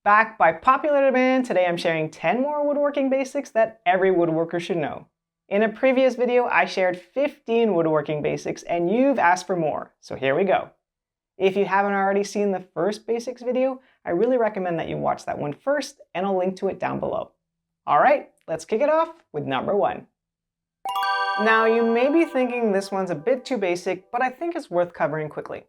Back by popular demand, today I'm sharing 10 more woodworking basics that every woodworker should know. In a previous video, I shared 15 woodworking basics and you've asked for more, so here we go. If you haven't already seen the first basics video, I really recommend that you watch that one first and I'll link to it down below. Alright, let's kick it off with number 1. Now you may be thinking this one's a bit too basic, but I think it's worth covering quickly.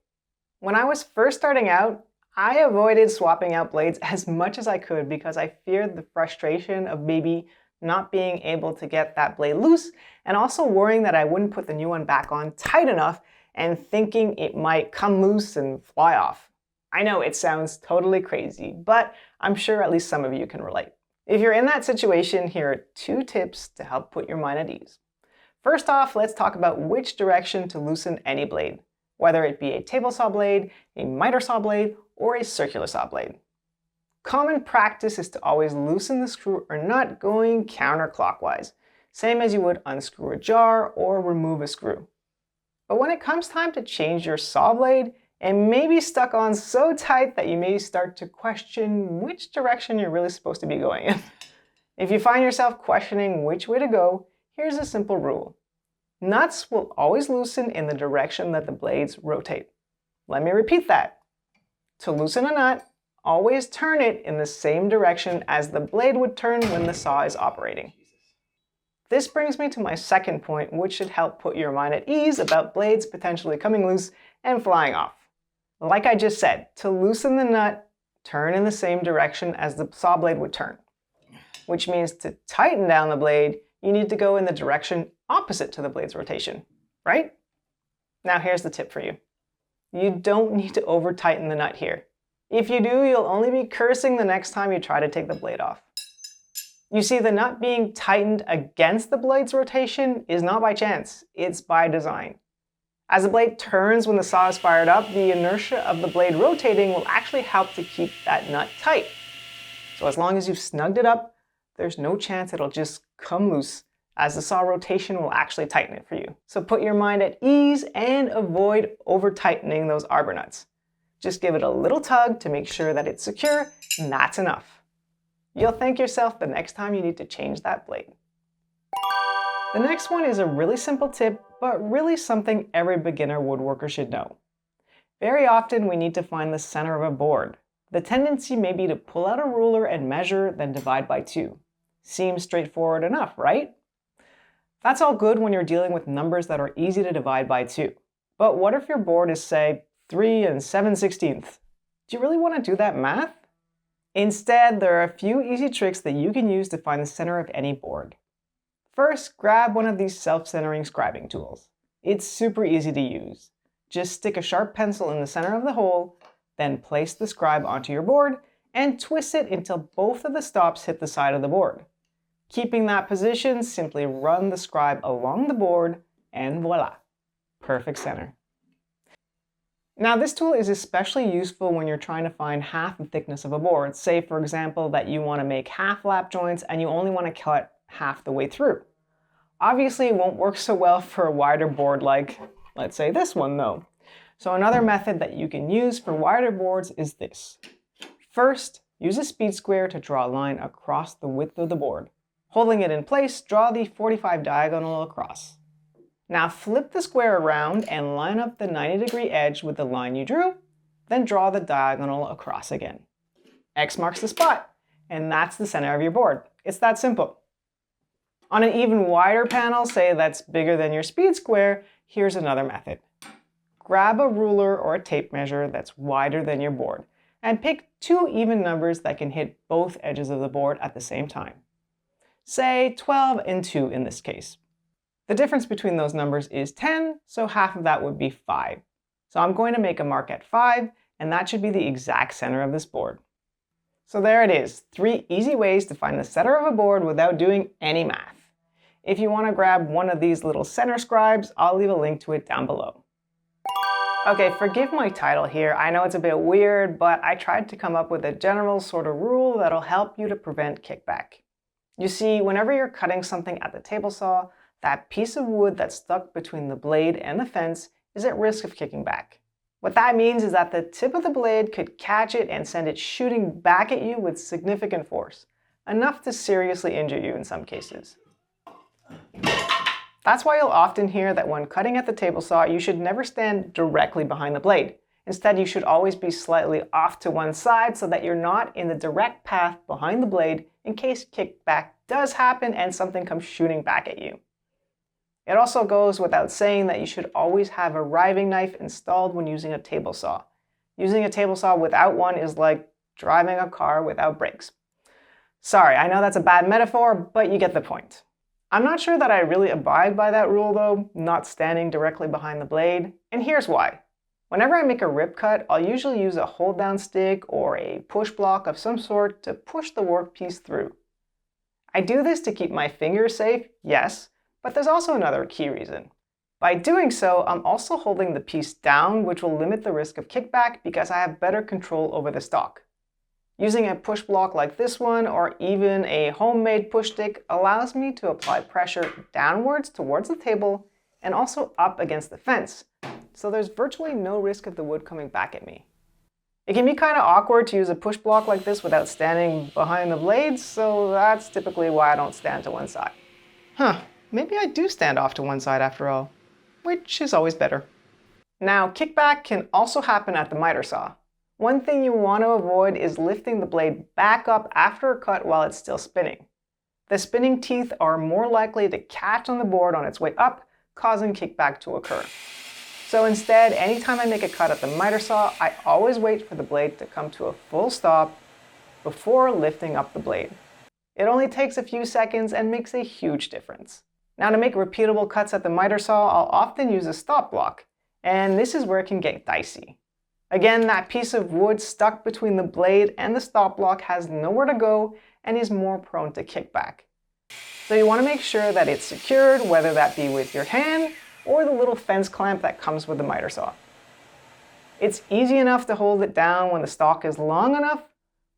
When I was first starting out, I avoided swapping out blades as much as I could because I feared the frustration of maybe not being able to get that blade loose and also worrying that I wouldn't put the new one back on tight enough and thinking it might come loose and fly off. I know it sounds totally crazy, but I'm sure at least some of you can relate. If you're in that situation, here are 2 tips to help put your mind at ease. First off, let's talk about which direction to loosen any blade, whether it be a table saw blade, a miter saw blade, or a circular saw blade. Common practice is to always loosen the screw or nut going counterclockwise, same as you would unscrew a jar or remove a screw. But when it comes time to change your saw blade, it may be stuck on so tight that you may start to question which direction you're really supposed to be going in. If you find yourself questioning which way to go, here's a simple rule. Nuts will always loosen in the direction that the blades rotate. Let me repeat that. To loosen a nut, always turn it in the same direction as the blade would turn when the saw is operating. This brings me to my second point, which should help put your mind at ease about blades potentially coming loose and flying off. Like I just said, to loosen the nut, turn in the same direction as the saw blade would turn, which means to tighten down the blade, you need to go in the direction opposite to the blade's rotation, right? Now here's the tip for you. You don't need to over-tighten the nut here. If you do, you'll only be cursing the next time you try to take the blade off. You see, the nut being tightened against the blade's rotation is not by chance, it's by design. As the blade turns when the saw is fired up, the inertia of the blade rotating will actually help to keep that nut tight. So as long as you've snugged it up, there's no chance it'll just come loose, as the saw rotation will actually tighten it for you. So put your mind at ease and avoid over-tightening those arbor nuts. Just give it a little tug to make sure that it's secure, and that's enough. You'll thank yourself the next time you need to change that blade. The next one is a really simple tip, but really something every beginner woodworker should know. Very often we need to find the center of a board. The tendency may be to pull out a ruler and measure, then divide by 2. Seems straightforward enough, right? That's all good when you're dealing with numbers that are easy to divide by 2. But what if your board is, say, 3 7/16? Do you really want to do that math? Instead, there are a few easy tricks that you can use to find the center of any board. First, grab one of these self-centering scribing tools. It's super easy to use. Just stick a sharp pencil in the center of the hole, then place the scribe onto your board and twist it until both of the stops hit the side of the board. Keeping that position, simply run the scribe along the board and voila, perfect center. Now this tool is especially useful when you're trying to find half the thickness of a board. Say for example that you want to make half lap joints and you only want to cut half the way through. Obviously it won't work so well for a wider board like, let's say this one though. So another method that you can use for wider boards is this. First, use a speed square to draw a line across the width of the board. Holding it in place, draw the 45 diagonal across. Now flip the square around and line up the 90-degree edge with the line you drew, then draw the diagonal across again. X marks the spot, and that's the center of your board. It's that simple. On an even wider panel, say that's bigger than your speed square, here's another method. Grab a ruler or a tape measure that's wider than your board, and pick 2 even numbers that can hit both edges of the board at the same time. Say 12 and 2 in this case. The difference between those numbers is 10, so half of that would be 5. So I'm going to make a mark at 5, and that should be the exact center of this board. So there it is, 3 easy ways to find the center of a board without doing any math. If you want to grab one of these little center scribes, I'll leave a link to it down below. Okay, forgive my title here. I know it's a bit weird, but I tried to come up with a general sort of rule that'll help you to prevent kickback. You see, whenever you're cutting something at the table saw, that piece of wood that's stuck between the blade and the fence is at risk of kicking back. What that means is that the tip of the blade could catch it and send it shooting back at you with significant force, enough to seriously injure you in some cases. That's why you'll often hear that when cutting at the table saw, you should never stand directly behind the blade. Instead, you should always be slightly off to one side so that you're not in the direct path behind the blade in case kickback does happen and something comes shooting back at you. It also goes without saying that you should always have a riving knife installed when using a table saw. Using a table saw without one is like driving a car without brakes. Sorry, I know that's a bad metaphor, but you get the point. I'm not sure that I really abide by that rule though, not standing directly behind the blade, and here's why. Whenever I make a rip cut, I'll usually use a hold down stick or a push block of some sort to push the workpiece through. I do this to keep my fingers safe, yes, but there's also another key reason. By doing so, I'm also holding the piece down, which will limit the risk of kickback because I have better control over the stock. Using a push block like this one, or even a homemade push stick, allows me to apply pressure downwards towards the table and also up against the fence, so there's virtually no risk of the wood coming back at me. It can be kind of awkward to use a push block like this without standing behind the blades, so that's typically why I don't stand to one side. Maybe I do stand off to one side after all, which is always better. Now, kickback can also happen at the miter saw. One thing you want to avoid is lifting the blade back up after a cut while it's still spinning. The spinning teeth are more likely to catch on the board on its way up, causing kickback to occur. So instead, anytime I make a cut at the miter saw, I always wait for the blade to come to a full stop before lifting up the blade. It only takes a few seconds and makes a huge difference. Now, to make repeatable cuts at the miter saw, I'll often use a stop block, and this is where it can get dicey. Again, that piece of wood stuck between the blade and the stop block has nowhere to go and is more prone to kickback. So you want to make sure that it's secured, whether that be with your hand or the little fence clamp that comes with the miter saw. It's easy enough to hold it down when the stock is long enough,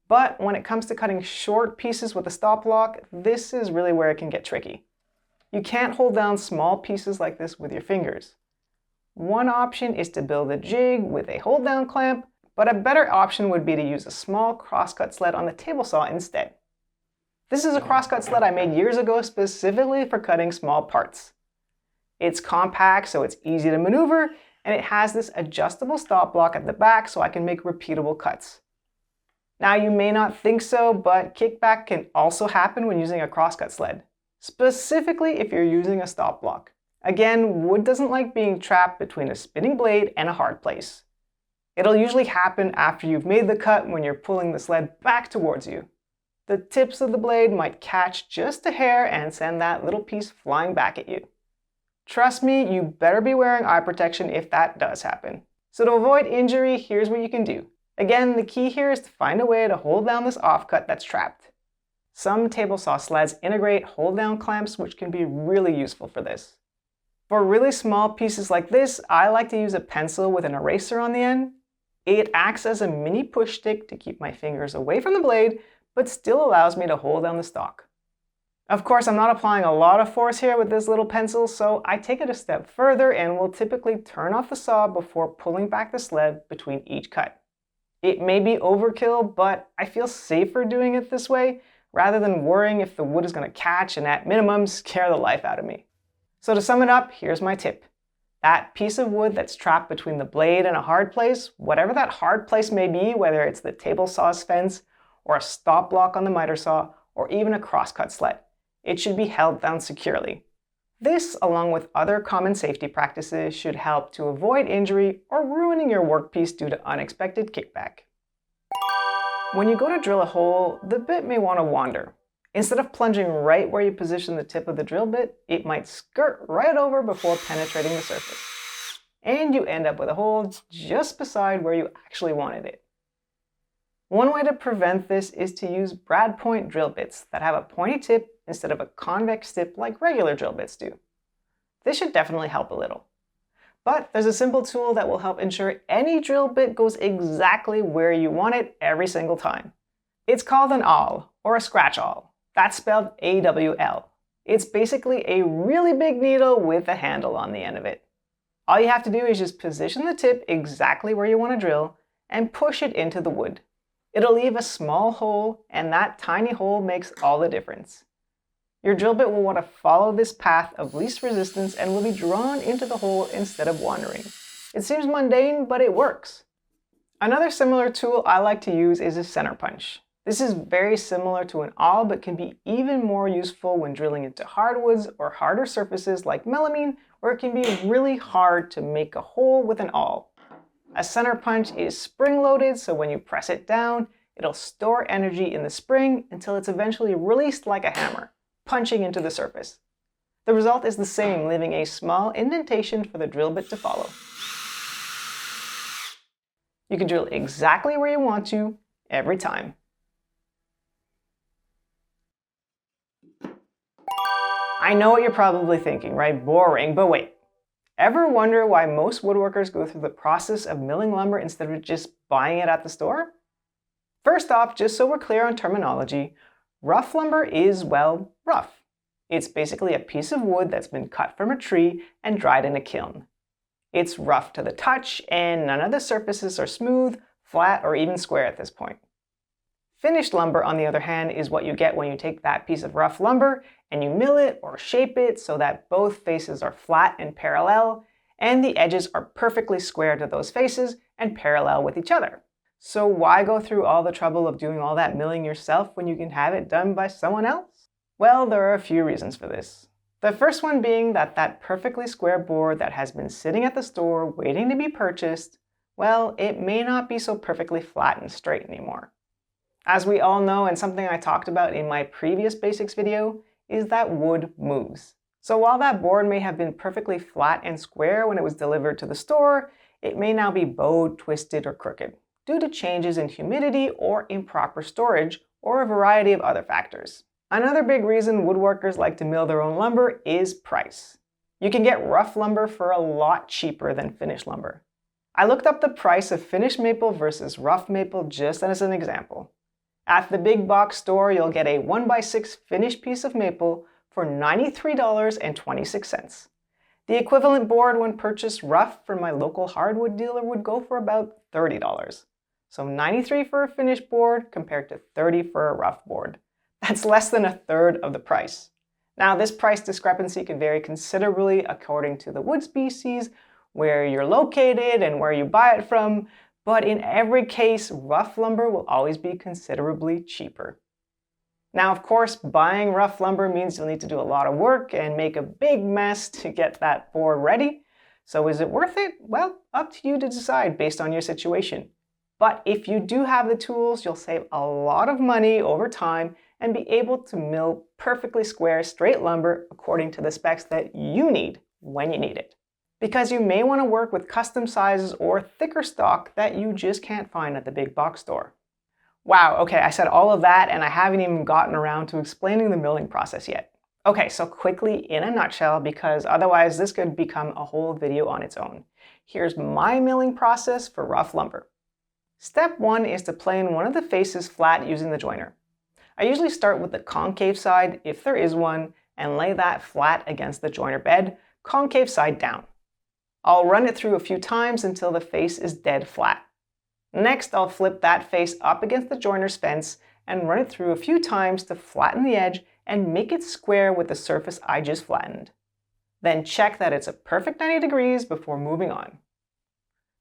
but when it comes to cutting short pieces with a stop block, this is really where it can get tricky. You can't hold down small pieces like this with your fingers. One option is to build a jig with a hold down clamp, but a better option would be to use a small crosscut sled on the table saw instead. This is a crosscut sled I made years ago specifically for cutting small parts. It's compact, so it's easy to maneuver, and it has this adjustable stop block at the back so I can make repeatable cuts. Now, you may not think so, but kickback can also happen when using a crosscut sled, specifically if you're using a stop block. Again, wood doesn't like being trapped between a spinning blade and a hard place. It'll usually happen after you've made the cut when you're pulling the sled back towards you. The tips of the blade might catch just a hair and send that little piece flying back at you. Trust me, you better be wearing eye protection if that does happen. So to avoid injury, here's what you can do. Again, the key here is to find a way to hold down this offcut that's trapped. Some table saw sleds integrate hold down clamps, which can be really useful for this. For really small pieces like this, I like to use a pencil with an eraser on the end. It acts as a mini push stick to keep my fingers away from the blade, but still allows me to hold down the stock. Of course, I'm not applying a lot of force here with this little pencil, so I take it a step further and will typically turn off the saw before pulling back the sled between each cut. It may be overkill, but I feel safer doing it this way rather than worrying if the wood is going to catch and at minimum scare the life out of me. So to sum it up, here's my tip. That piece of wood that's trapped between the blade and a hard place, whatever that hard place may be, whether it's the table saw's fence or a stop block on the miter saw or even a crosscut sled, it should be held down securely. This, along with other common safety practices, should help to avoid injury or ruining your workpiece due to unexpected kickback. When you go to drill a hole, the bit may want to wander. Instead of plunging right where you position the tip of the drill bit, it might skirt right over before penetrating the surface. And you end up with a hole just beside where you actually wanted it. One way to prevent this is to use brad point drill bits that have a pointy tip instead of a convex tip like regular drill bits do. This should definitely help a little. But there's a simple tool that will help ensure any drill bit goes exactly where you want it every single time. It's called an awl, or a scratch awl. That's spelled A-W-L. It's basically a really big needle with a handle on the end of it. All you have to do is just position the tip exactly where you want to drill and push it into the wood. It'll leave a small hole, and that tiny hole makes all the difference. Your drill bit will want to follow this path of least resistance and will be drawn into the hole instead of wandering. It seems mundane, but it works. Another similar tool I like to use is a center punch. This is very similar to an awl, but can be even more useful when drilling into hardwoods or harder surfaces like melamine, where it can be really hard to make a hole with an awl. A center punch is spring-loaded, so when you press it down, it'll store energy in the spring until it's eventually released like a hammer, punching into the surface. The result is the same, leaving a small indentation for the drill bit to follow. You can drill exactly where you want to, every time. I know what you're probably thinking, right? Boring, but wait. Ever wonder why most woodworkers go through the process of milling lumber instead of just buying it at the store? First off, just so we're clear on terminology, rough lumber is, well, rough. It's basically a piece of wood that's been cut from a tree and dried in a kiln. It's rough to the touch, and none of the surfaces are smooth, flat, or even square at this point. Finished lumber, on the other hand, is what you get when you take that piece of rough lumber and you mill it or shape it so that both faces are flat and parallel, and the edges are perfectly square to those faces and parallel with each other. So why go through all the trouble of doing all that milling yourself when you can have it done by someone else? Well, there are a few reasons for this. The first one being that perfectly square board that has been sitting at the store waiting to be purchased, well, it may not be so perfectly flat and straight anymore. As we all know, and something I talked about in my previous basics video, is that wood moves. So while that board may have been perfectly flat and square when it was delivered to the store, it may now be bowed, twisted, or crooked, due to changes in humidity or improper storage, or a variety of other factors. Another big reason woodworkers like to mill their own lumber is price. You can get rough lumber for a lot cheaper than finished lumber. I looked up the price of finished maple versus rough maple just as an example. At the big box store, you'll get a 1x6 finished piece of maple for $93.26. The equivalent board when purchased rough from my local hardwood dealer would go for about $30. So $93 for a finished board compared to $30 for a rough board. That's less than a third of the price. Now, this price discrepancy can vary considerably according to the wood species, where you're located, and where you buy it from, but in every case, rough lumber will always be considerably cheaper. Now, of course, buying rough lumber means you'll need to do a lot of work and make a big mess to get that board ready. So is it worth it? Well, up to you to decide based on your situation. But if you do have the tools, you'll save a lot of money over time and be able to mill perfectly square, straight lumber according to the specs that you need when you need it. Because you may want to work with custom sizes or thicker stock that you just can't find at the big box store. Wow, okay, I said all of that and I haven't even gotten around to explaining the milling process yet. Okay, so quickly in a nutshell, because otherwise this could become a whole video on its own. Here's my milling process for rough lumber. Step 1 is to plane one of the faces flat using the joiner. I usually start with the concave side, if there is one, and lay that flat against the joiner bed, concave side down. I'll run it through a few times until the face is dead flat. Next, I'll flip that face up against the joiner's fence and run it through a few times to flatten the edge and make it square with the surface I just flattened. Then check that it's a perfect 90 degrees before moving on.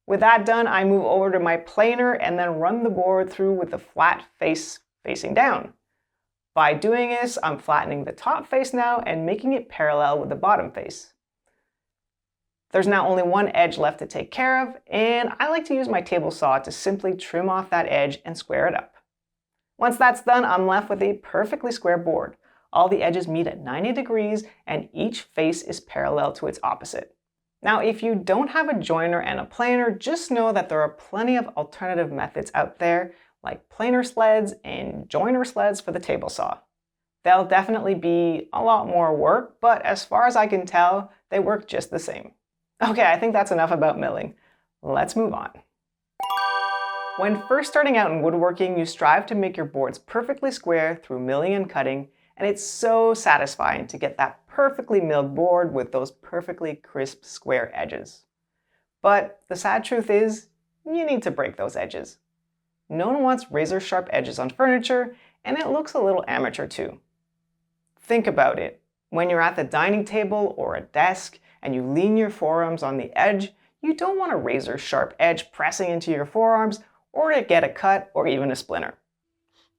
With that done, I move over to my planer and then run the board through with the flat face facing down. By doing this, I'm flattening the top face now and making it parallel with the bottom face. There's now only one edge left to take care of, and I like to use my table saw to simply trim off that edge and square it up. Once that's done, I'm left with a perfectly square board. All the edges meet at 90 degrees and each face is parallel to its opposite. Now, if you don't have a joiner and a planer, just know that there are plenty of alternative methods out there, like planer sleds and joiner sleds for the table saw. They'll definitely be a lot more work, but as far as I can tell, they work just the same. Okay, I think that's enough about milling. Let's move on. When first starting out in woodworking, you strive to make your boards perfectly square through milling and cutting, and it's so satisfying to get that perfectly milled board with those perfectly crisp square edges. But the sad truth is, you need to break those edges. No one wants razor-sharp edges on furniture, and it looks a little amateur too. Think about it. When you're at the dining table or a desk and you lean your forearms on the edge, you don't want a razor-sharp edge pressing into your forearms or to get a cut or even a splinter.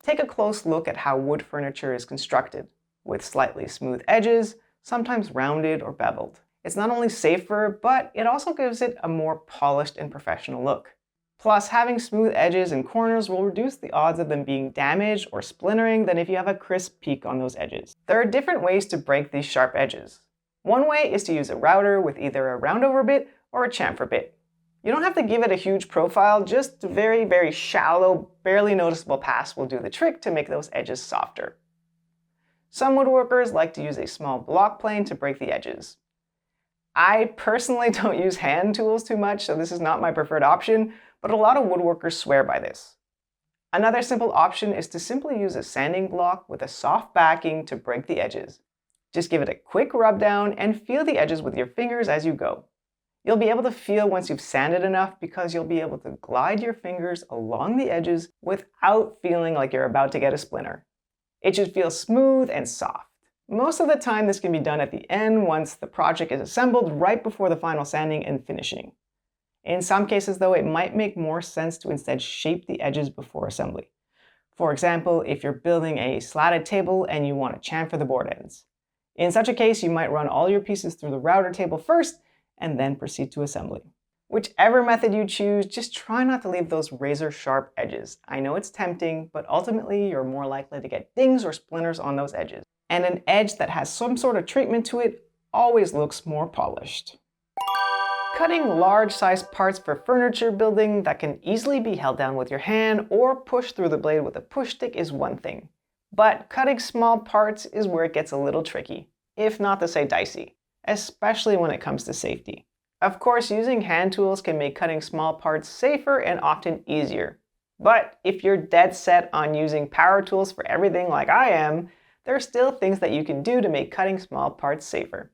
Take a close look at how wood furniture is constructed, with slightly smooth edges, sometimes rounded or beveled. It's not only safer, but it also gives it a more polished and professional look. Plus, having smooth edges and corners will reduce the odds of them being damaged or splintering than if you have a crisp peak on those edges. There are different ways to break these sharp edges. One way is to use a router with either a roundover bit or a chamfer bit. You don't have to give it a huge profile, just a very, very shallow, barely noticeable pass will do the trick to make those edges softer. Some woodworkers like to use a small block plane to break the edges. I personally don't use hand tools too much, so this is not my preferred option, but a lot of woodworkers swear by this. Another simple option is to simply use a sanding block with a soft backing to break the edges. Just give it a quick rub down and feel the edges with your fingers as you go. You'll be able to feel once you've sanded enough because you'll be able to glide your fingers along the edges without feeling like you're about to get a splinter. It should feel smooth and soft. Most of the time this can be done at the end once the project is assembled right before the final sanding and finishing. In some cases though, it might make more sense to instead shape the edges before assembly. For example, if you're building a slatted table and you want to chamfer the board ends. In such a case, you might run all your pieces through the router table first and then proceed to assembly. Whichever method you choose, just try not to leave those razor-sharp edges. I know it's tempting, but ultimately you're more likely to get dings or splinters on those edges. And an edge that has some sort of treatment to it always looks more polished. Cutting large-sized parts for furniture building that can easily be held down with your hand or pushed through the blade with a push stick is one thing. But cutting small parts is where it gets a little tricky, if not to say dicey, especially when it comes to safety. Of course, using hand tools can make cutting small parts safer and often easier. But if you're dead set on using power tools for everything like I am, there are still things that you can do to make cutting small parts safer.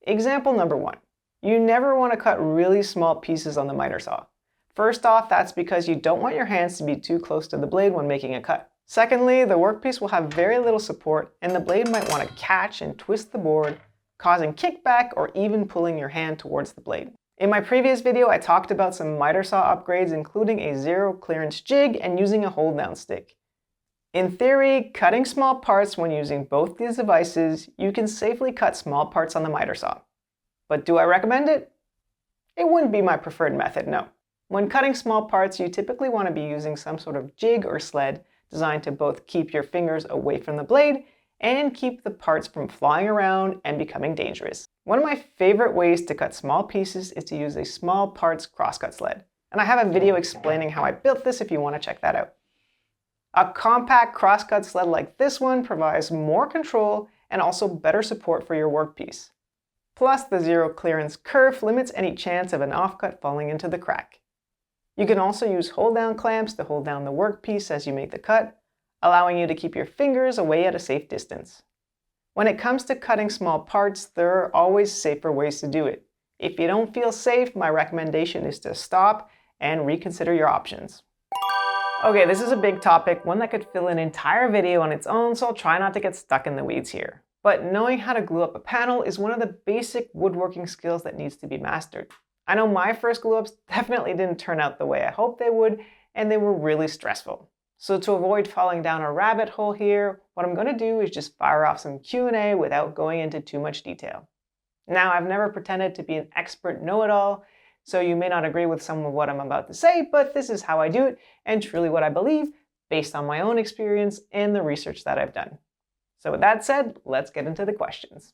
Example number 1. You never want to cut really small pieces on the miter saw. First off, that's because you don't want your hands to be too close to the blade when making a cut. Secondly, the workpiece will have very little support and the blade might want to catch and twist the board, causing kickback or even pulling your hand towards the blade. In my previous video, I talked about some miter saw upgrades, including a zero clearance jig and using a hold down stick. In theory, cutting small parts when using both these devices, you can safely cut small parts on the miter saw. But do I recommend it? It wouldn't be my preferred method, no. When cutting small parts, you typically want to be using some sort of jig or sled designed to both keep your fingers away from the blade and keep the parts from flying around and becoming dangerous. One of my favorite ways to cut small pieces is to use a small parts crosscut sled. And I have a video explaining how I built this if you want to check that out. A compact crosscut sled like this one provides more control and also better support for your workpiece. Plus, the zero clearance kerf limits any chance of an offcut falling into the crack. You can also use hold-down clamps to hold down the workpiece as you make the cut, allowing you to keep your fingers away at a safe distance. When it comes to cutting small parts, there are always safer ways to do it. If you don't feel safe, my recommendation is to stop and reconsider your options. Okay, this is a big topic, one that could fill an entire video on its own, so I'll try not to get stuck in the weeds here. But knowing how to glue up a panel is one of the basic woodworking skills that needs to be mastered. I know my first glue-ups definitely didn't turn out the way I hoped they would, and they were really stressful. So to avoid falling down a rabbit hole here, what I'm going to do is just fire off some Q&A without going into too much detail. Now, I've never pretended to be an expert know-it-all, so you may not agree with some of what I'm about to say, but this is how I do it, and truly what I believe, based on my own experience and the research that I've done. So with that said, let's get into the questions.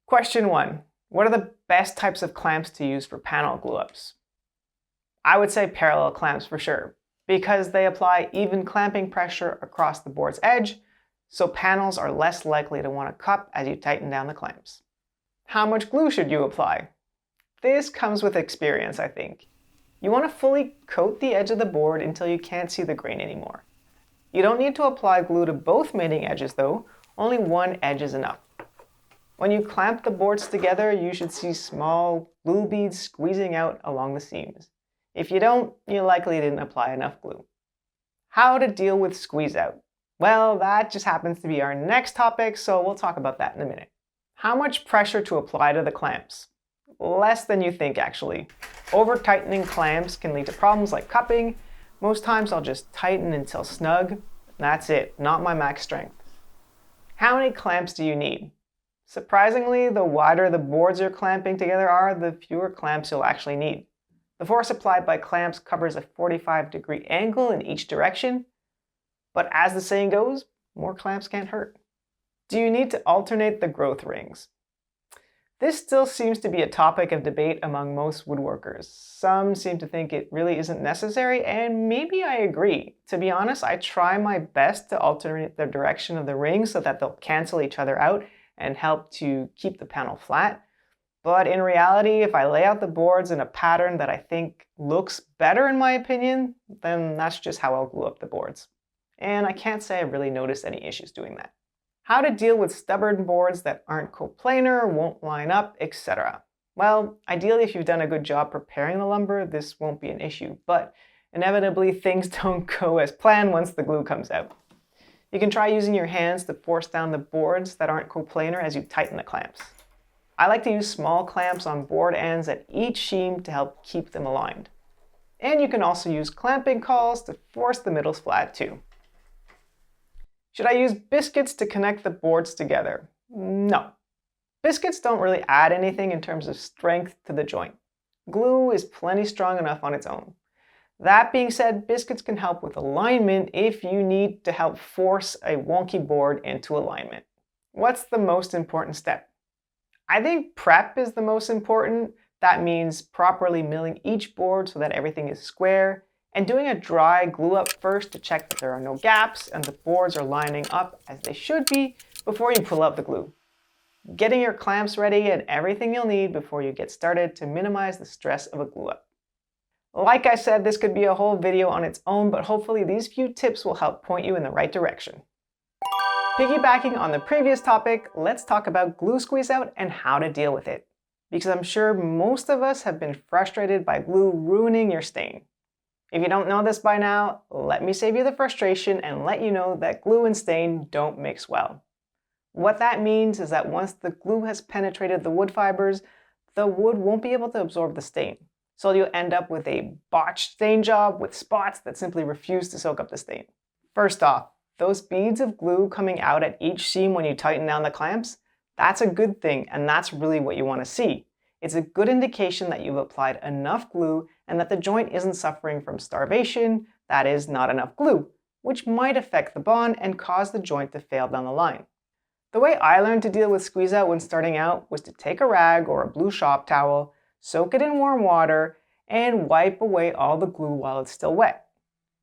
Question 1. What are the best types of clamps to use for panel glue-ups? I would say parallel clamps for sure, because they apply even clamping pressure across the board's edge, so panels are less likely to want to cup as you tighten down the clamps. How much glue should you apply? This comes with experience, I think. You want to fully coat the edge of the board until you can't see the grain anymore. You don't need to apply glue to both mating edges though, only one edge is enough. When you clamp the boards together, you should see small glue beads squeezing out along the seams. If you don't, you likely didn't apply enough glue. How to deal with squeeze out? Well, that just happens to be our next topic, so we'll talk about that in a minute. How much pressure to apply to the clamps? Less than you think, actually. Over-tightening clamps can lead to problems like cupping. Most times I'll just tighten until snug. That's it, not my max strength. How many clamps do you need? Surprisingly, the wider the boards you're clamping together are, the fewer clamps you'll actually need. The force applied by clamps covers a 45-degree angle in each direction, but as the saying goes, more clamps can't hurt. Do you need to alternate the growth rings? This still seems to be a topic of debate among most woodworkers. Some seem to think it really isn't necessary, and maybe I agree. To be honest, I try my best to alternate the direction of the rings so that they'll cancel each other out and help to keep the panel flat. But in reality, if I lay out the boards in a pattern that I think looks better in my opinion, then that's just how I'll glue up the boards. And I can't say I've really noticed any issues doing that. How to deal with stubborn boards that aren't coplanar, won't line up, etc. Well, ideally if you've done a good job preparing the lumber, this won't be an issue, but inevitably things don't go as planned once the glue comes out. You can try using your hands to force down the boards that aren't coplanar as you tighten the clamps. I like to use small clamps on board ends at each seam to help keep them aligned. And you can also use clamping cauls to force the middles flat too. Should I use biscuits to connect the boards together? No. Biscuits don't really add anything in terms of strength to the joint. Glue is plenty strong enough on its own. That being said, biscuits can help with alignment if you need to help force a wonky board into alignment. What's the most important step? I think prep is the most important. That means properly milling each board so that everything is square, and doing a dry glue up first to check that there are no gaps and the boards are lining up as they should be before you pull out the glue. Getting your clamps ready and everything you'll need before you get started to minimize the stress of a glue up. Like I said, this could be a whole video on its own, but hopefully these few tips will help point you in the right direction. Piggybacking on the previous topic, let's talk about glue squeeze out and how to deal with it. Because I'm sure most of us have been frustrated by glue ruining your stain. If you don't know this by now, let me save you the frustration and let you know that glue and stain don't mix well. What that means is that once the glue has penetrated the wood fibers, the wood won't be able to absorb the stain. So you'll end up with a botched stain job with spots that simply refuse to soak up the stain. First off, those beads of glue coming out at each seam when you tighten down the clamps, that's a good thing, and that's really what you want to see. It's a good indication that you've applied enough glue and that the joint isn't suffering from starvation, that is, not enough glue, which might affect the bond and cause the joint to fail down the line. The way I learned to deal with squeeze out when starting out was to take a rag or a blue shop towel, soak it in warm water, and wipe away all the glue while it's still wet.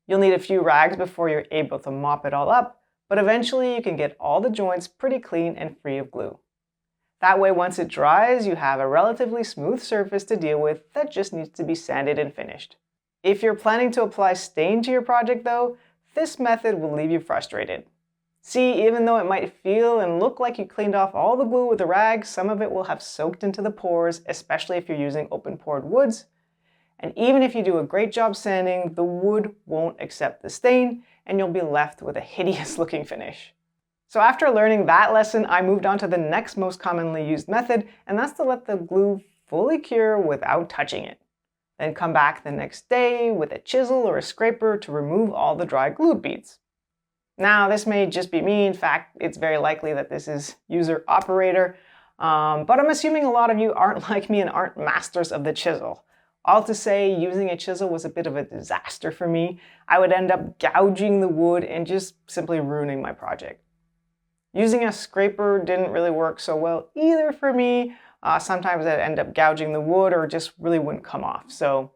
You'll need a few rags before you're able to mop it all up, but eventually you can get all the joints pretty clean and free of glue. That way, once it dries, you have a relatively smooth surface to deal with that just needs to be sanded and finished. If you're planning to apply stain to your project though, this method will leave you frustrated. See, even though it might feel and look like you cleaned off all the glue with a rag, some of it will have soaked into the pores, especially if you're using open-pored woods. And even if you do a great job sanding, the wood won't accept the stain, and you'll be left with a hideous looking finish. So after learning that lesson, I moved on to the next most commonly used method, and that's to let the glue fully cure without touching it. Then come back the next day with a chisel or a scraper to remove all the dry glued beads. Now, this may just be me. In fact, it's very likely that this is user operator, but I'm assuming a lot of you aren't like me and aren't masters of the chisel. All to say, using a chisel was a bit of a disaster for me. I would end up gouging the wood and just simply ruining my project. Using a scraper didn't really work so well either for me. Sometimes I'd end up gouging the wood or just really wouldn't come off, so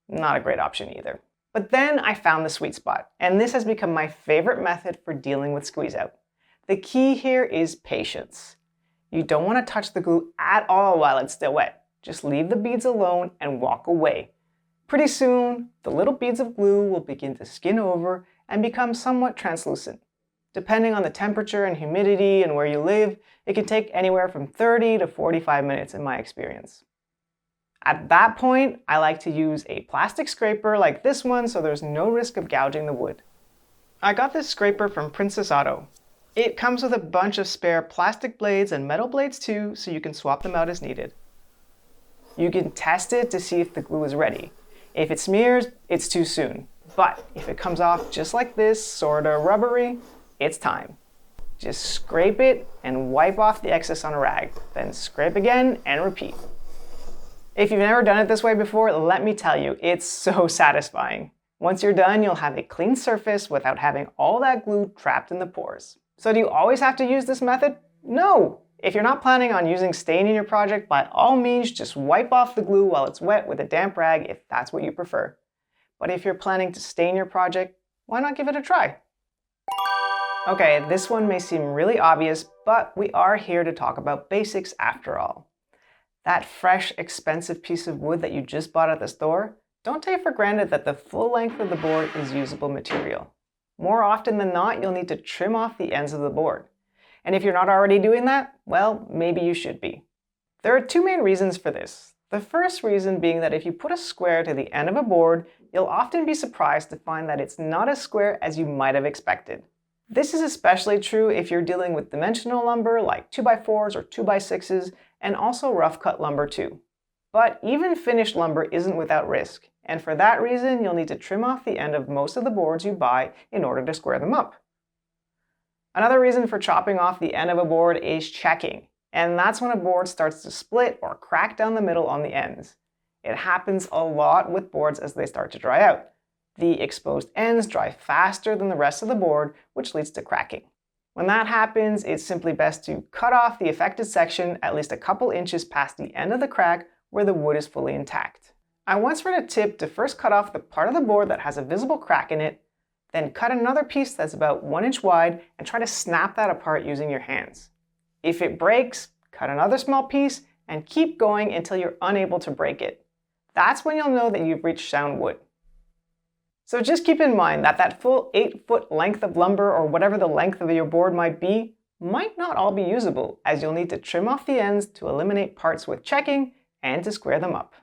not a great option either. But then I found the sweet spot, and this has become my favorite method for dealing with squeeze out. The key here is patience. You don't want to touch the glue at all while it's still wet. Just leave the beads alone and walk away. Pretty soon, the little beads of glue will begin to skin over and become somewhat translucent. Depending on the temperature and humidity and where you live, it can take anywhere from 30 to 45 minutes in my experience. At that point, I like to use a plastic scraper like this one so there's no risk of gouging the wood. I got this scraper from Princess Auto. It comes with a bunch of spare plastic blades and metal blades too, so you can swap them out as needed. You can test it to see if the glue is ready. If it smears, it's too soon. But if it comes off just like this, sorta rubbery, it's time. Just scrape it and wipe off the excess on a rag. Then scrape again and repeat. If you've never done it this way before, let me tell you, it's so satisfying. Once you're done, you'll have a clean surface without having all that glue trapped in the pores. So do you always have to use this method? No! If you're not planning on using stain in your project, by all means just wipe off the glue while it's wet with a damp rag if that's what you prefer. But if you're planning to stain your project, why not give it a try? Okay, this one may seem really obvious, but we are here to talk about basics after all. That fresh, expensive piece of wood that you just bought at the store, don't take for granted that the full length of the board is usable material. More often than not, you'll need to trim off the ends of the board. And if you're not already doing that, well, maybe you should be. There are two main reasons for this. The first reason being that if you put a square to the end of a board, you'll often be surprised to find that it's not as square as you might have expected. This is especially true if you're dealing with dimensional lumber like 2x4s or 2x6s, and also rough cut lumber too. But even finished lumber isn't without risk, and for that reason you'll need to trim off the end of most of the boards you buy in order to square them up. Another reason for chopping off the end of a board is checking, and that's when a board starts to split or crack down the middle on the ends. It happens a lot with boards as they start to dry out. The exposed ends dry faster than the rest of the board, which leads to cracking. When that happens, it's simply best to cut off the affected section at least a couple inches past the end of the crack where the wood is fully intact. I once read a tip to first cut off the part of the board that has a visible crack in it, then cut another piece that's about 1 inch wide and try to snap that apart using your hands. If it breaks, cut another small piece and keep going until you're unable to break it. That's when you'll know that you've reached sound wood. So just keep in mind that that full 8-foot length of lumber or whatever the length of your board might be, might not all be usable, as you'll need to trim off the ends to eliminate parts with checking and to square them up.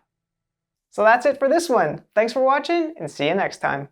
So that's it for this one. Thanks for watching and see you next time.